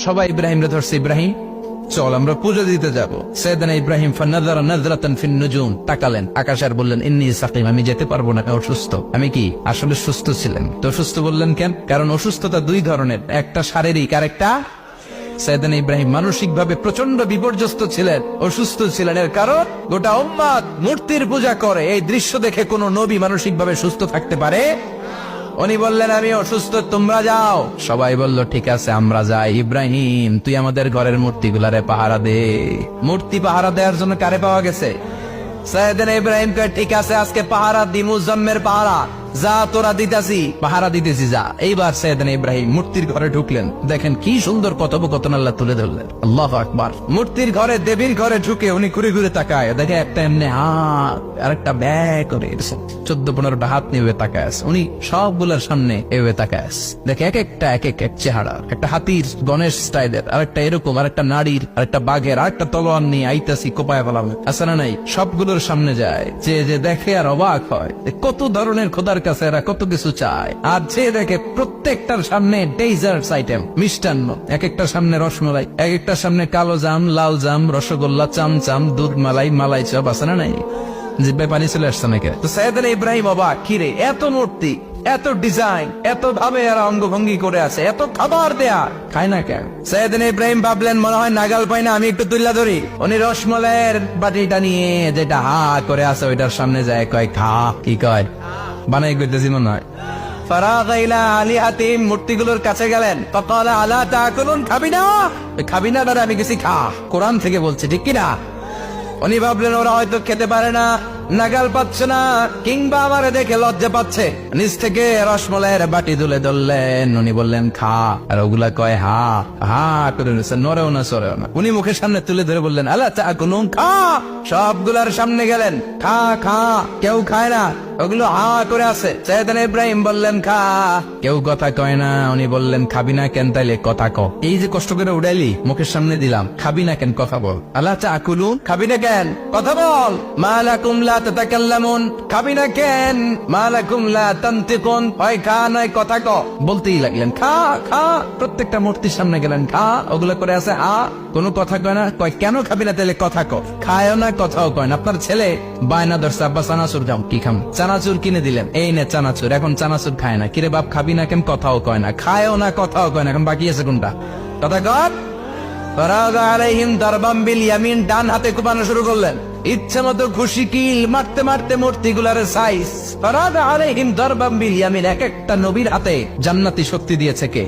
সবাই ইব্রাহিমরে ধরছে, ইব্রাহিম চল আমরা পুজো দিতে যাব। সাইয়েদনা ইব্রাহিম ফানাযারা নাযরাতান ফিন নুজুম, তাকালেন আকাশে আর বললেন ইন্নী সাকিম, আমি যেতে পারবো না, আমি অসুস্থ। আমি কি আসলে সুস্থ ছিলেন? তো অসুস্থ বললেন কেন? কারণ অসুস্থতা দুই ধরনের, একটা শারীরিক আর একটা সাইয়েদনা ইব্রাহিম মানসিকভাবে প্রচন্ড বিপর্যস্ত ছিলেন, অসুস্থ ছিলেন। এর কারণ গোটা উম্মাত মূর্তির পূজা করে, এই দৃশ্য দেখে কোন নবী মানসিকভাবে সুস্থ থাকতে পারে? উনি বললেন আমি অসুস্থ, তোমরা যাও। সবাই বলল ঠিক আছে আমরা যাই। ইব্রাহিম তুই আমাদের ঘরের মূর্তিগুলারে পাহারা দে। মূর্তি পাহারা দেওয়ার জন্য কারে পাওয়া গেছে? সাইয়েদনা ইব্রাহিম কয় ঠিক আছে আজকে পাহারা দিমু, জম্মের পাহারা, যা তোরা দিতাছি, পাহারা দিতেছি যা। এইবার সাইয়েদনা ইব্রাহিম মূর্তির ঘরে ঢুকলেন, দেখেন কি সুন্দর কথোপকথন আল্লাহ তুলে ধরলেন। আল্লাহু আকবার। মূর্তির ঘরে, দেবীর ঘরে ঢুকে উনি ঘুরে ঘুরে তাকায়, দেখে একটা এমনি হাত আর একটা ব্যাগ করে 14-15টা হাত নিয়ে তাকায় আছে। উনি সবগুলোর সামনে এভাবে তাকায় আছে, দেখে এক একটা এক এক চেহারা, একটা হাতির গণেশ স্টাইলের, আর একটা এরকম, আর একটা নারীর, আর একটা বাঘের, আর একটা তলোয়ার নিয়ে আইতাছি কোপায় ফেলাম আছে না নাই। সবগুলোর সামনে যায়, যে দেখে আর অবাক হয় কত ধরনের খোদার কাছে এরা কত কিছু চায়। আর যে দেখে প্রত্যেকটার সামনে ডেজার্টস আইটেম, মিষ্টান্ন, এক একটার সামনে রসমালাই, এক একটার সামনে কালো জাম, লাল জাম, রসগোল্লা, চামচাম, দুধ মালাই, মালাই চপ আছে না নাই। জিব্বায় পানি চলে আসছে নাকি? তো সাইয়েদনা ইব্রাহিম অবাক, কিরে এত মূর্তি, এত ডিজাইন, এত ভাবে এরা অঙ্গভঙ্গি করে আছে, এত খাবার দেয়া, খায় না কেন? সাইয়েদনা ইব্রাহিম ভাবলেন মনে হয় নাগাল পাই না, আমি একটু তুল্লা ধরি। উনি রসমলাইয়ের বাটিটা নিয়ে যেটা হা করে আছে ওইটার সামনে যায়, কয় খা। কি কয়? বানাই করতেছি মনে হয়। ফারাগা ইলা আলিহাতিহিম, মূর্তিগুলোর কাছে গেলেন। ফাকালা আলা তাকুলুন, খাবি না? খাবি না দাদা, আমি কিছু খা। কোরআন থেকে বলছে, ঠিক কিনা? উনি ভাবলেন ওরা হয়তো খেতে পারে না, নাগাল পাচ্ছে না, কিংবা আমারে দেখে লজ্জা পাচ্ছে। নিচ থেকে রসমলাইয়ের বাটি তুলে ধরলেন, উনি বললেন খা। আর ওগুলা কয় হা হা করে নিচ্ছে, নড়েও না সরেও না। উনি মুখের সামনে তুলে ধরে বললেন আলা তাকুলুন, খা। সবগুলার সামনে গেলেন, খা খা। কেউ খায় না, ওগুলো হা করে আছে। সাইয়েদনা ইব্রাহিম বললেন খা, কেউ কথা কয় না। উনি বললেন খাবি না কেন? তাইলে কথা ক। এই যে কষ্ট করে উড়াইলি, মুখের সামনে দিলাম, খাবি না কেন? কথা বল। আলা তাকুলুন, খাবি না কেন? কথা বল। মা লাকুম লা তাতাকাল্লামুন, খাবি না কেন? মা লাকুম লা তানতিকুন, হয় খা নয় কথা ক। বলতেই লাগলেন খা খা। প্রত্যেকটা মূর্তির সামনে গেলেন, খা। ওগুলো করে আছে হা, কোনো কথা কয় না। কয় কেন খাবি না? তাইলে কথা ক। খায়ও না, কথাও কয় না। আপনার ছেলে বায়না ধরছে, আব্বা চানাচুর দাও। কি খাম? চানাচুর কিনে দিলেন, এই নে চানাচুর। এখন চানাচুর খায় না। কিরে বাপ খাবি না কেন? কথাও কয় না। খায়ও না, কথাও কয় না। এখন বাকি আছে কোনটা? কথা কর। ফারাগা আলাইহিম দারবাম বিল ইয়ামিন, ডান হাতে কোপানো শুরু করলেন। ইচ্ছে মতো খুশি কিল মারতে মারতে মূর্তিগুলার সাইজ। ফারাগা আলাইহিম দারবাম বিল ইয়ামিন, এক একটা নবীর হাতে জান্নাতি শক্তি দিয়েছে কে?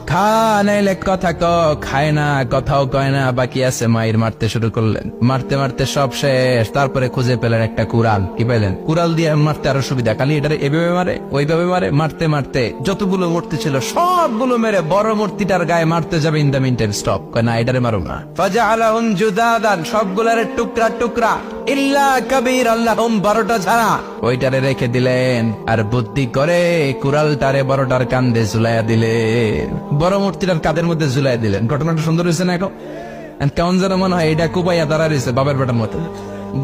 খা নাইলে কথা ক। খায় না, কথাও কয় না, বাকি আছে মায়ের। মারতে শুরু করলেন, মারতে মারতে সব শেষ। তারপরে খুঁজে পেলেন একটা কুড়াল। কি পেলেন? কুড়াল দিয়ে মারতে আরো সুবিধা, খালি এটারে এভাবে মারে, ওইভাবে মারে। মারতে মারতে যতগুলো মূর্তি ছিল সবগুলো মেরে বড় মূর্তিটার গায়ে মারতে যাবে, ইন দা মিনটাইম স্টপ, কয় না এটারে মারো না। ফাজআলাহুম জুদাদান, সবগুলারে টুকরা টুকরা, ইল্লা কাবীর আল্লাহুম, 12টা ছাড়া ওইটারে রেখে দিলেন। আর বুদ্ধি করে কুড়ালটারে বড়টার কান্দে ঝুলাইয়া দিলেন, বড় মূর্তিটার কাদের মধ্যে ঝুলাই দিলেন। ঘটনাটা সুন্দর হয়েছে না? এখন কেমন যেন মনে হয় এটা কুপাইয়া দাঁড়া রয়েছে বাবার বেটার মতো।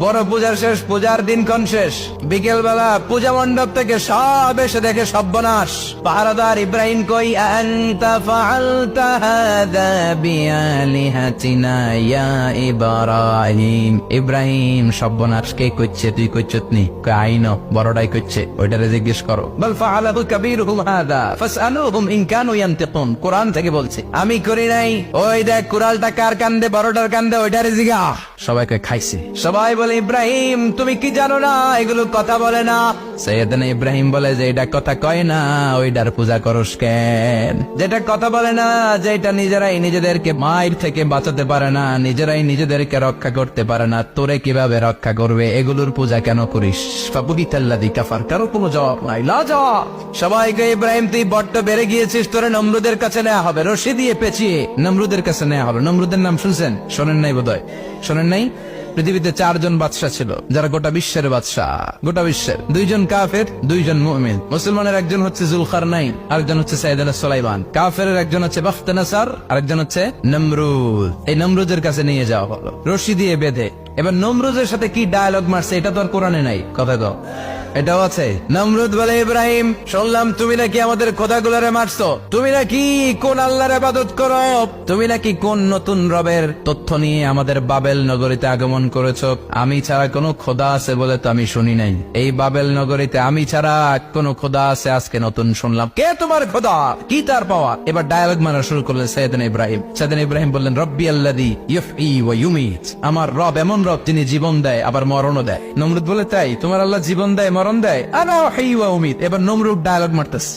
বড় পূজার শেষ, পূজার দিনক্ষণ শেষ। বিকেল বেলা পূজা মণ্ডপ থেকে সব এসে দেখে সর্বনাশ। পাহারাদার ইব্রাহিম কই, আনতা ফাআলতা হাযা বিআলিহাতিনা ইয়া ইব্রাহিম। ইব্রাহিম সর্বনাশ কে কইছে? তুই কইছত নি? কই আইনো, বড়টাই কইছে, ওইটারে জিজ্ঞেস করো। বল ফাআলাহু কাবীরুহুম হাযা ফাসআলুহুম ইন কানু ইয়ানতিকুন, কোরআন থেকে বলছে, আমি করি নাই। ওই দেখ কুড়ালটা কার কান্দে, বড়টার কান্দে, ওইটারে জিগা। সবাই কই খাইছে। সবাই বলে ইব্রাহিম তুমি কি জানো না এগুলো কথা বলে না? সাইয়েদনা ইব্রাহিম বলে যে এটা কথা কয় না, ওইটার পূজা করস কেন? যেটা কথা বলে না, যেটা নিজেরাই নিজেদেরকে মায়ের থেকে বাঁচাতে পারে না, নিজেরাই নিজেদেরকে রক্ষা করতে পারে না, তোরে কিভাবে রক্ষা করবে? এগুলোর পূজা কেন করিস? ফাবুহিতাল্লাযী কাফার, কারো কোনো জবাব নাই, লাজা। সবাইকে ইব্রাহিম তুই বড্ড বেড়ে গিয়েছিস, তোরে নমরুদের কাছে নেওয়া হবে, রশি দিয়ে পেঁচিয়ে নমরুদের কাছে নেওয়া হবে। নমরুদের নাম শুনছেন? শোনেন নাই বোধহয়? শোনেন নাই? পৃথিবীতে 4 জন বাদশা ছিল, যারা গোটা বিশ্বের বাদশা। গোটা বিশ্বের 2 জন কাফের, 2 জন মুমিন। মুসলমানের একজন হচ্ছে জুলকারনাইন, আরেকজন হচ্ছে সাইয়েদনা সুলাইমান। কাফের একজন হচ্ছে বাখতানাসার, আরেকজন হচ্ছে নমরুদ। এই নমরুদের কাছে নিয়ে যাওয়া হলো রশি দিয়ে বেঁধে। এবার নমরুদের সাথে কি ডায়ালগ মারছে এটা তো আর কোরআনে নাই। কথা দাও। এটাও আছে। নমরুদ বলে, ইব্রাহিম শুনলাম তুমি নাকি আমাদের খোদাগুলোরে মারছো, তুমি নাকি কোন আল্লাহর ইবাদত করো, তুমি নাকি কোন নতুন রবের তথ্য নিয়ে আমাদের বাবেল নগরীতে আগমন করেছো। আমি ছাড়া কোনো খোদা আছে বলে তো আমি শুনি নাই, এই বাবেল নগরীতে আমি ছাড়া কোনো খোদা আছে আজকে নতুন শুনলাম। কে তোমার খোদা, কি তার পাওয়া? এবার ডায়ালগ মারা শুরু করলেন সাইয়েদনা ইব্রাহিম। সাইয়েদনা ইব্রাহিম বললেন, রব্বি আল্লাযী ইউহয়ী ওয়া ইউমীত, আমার রব এমন রব যিনি জীবন দেয় আবার মরণও দেয়। নমরুদ বলে, তাই তোমার আল্লাহ জীবন দেয় মরণ দেয়? আনা উহয়ী ওয়া উমীত। এবার নমরুদ ডায়ালগ মারতেছে,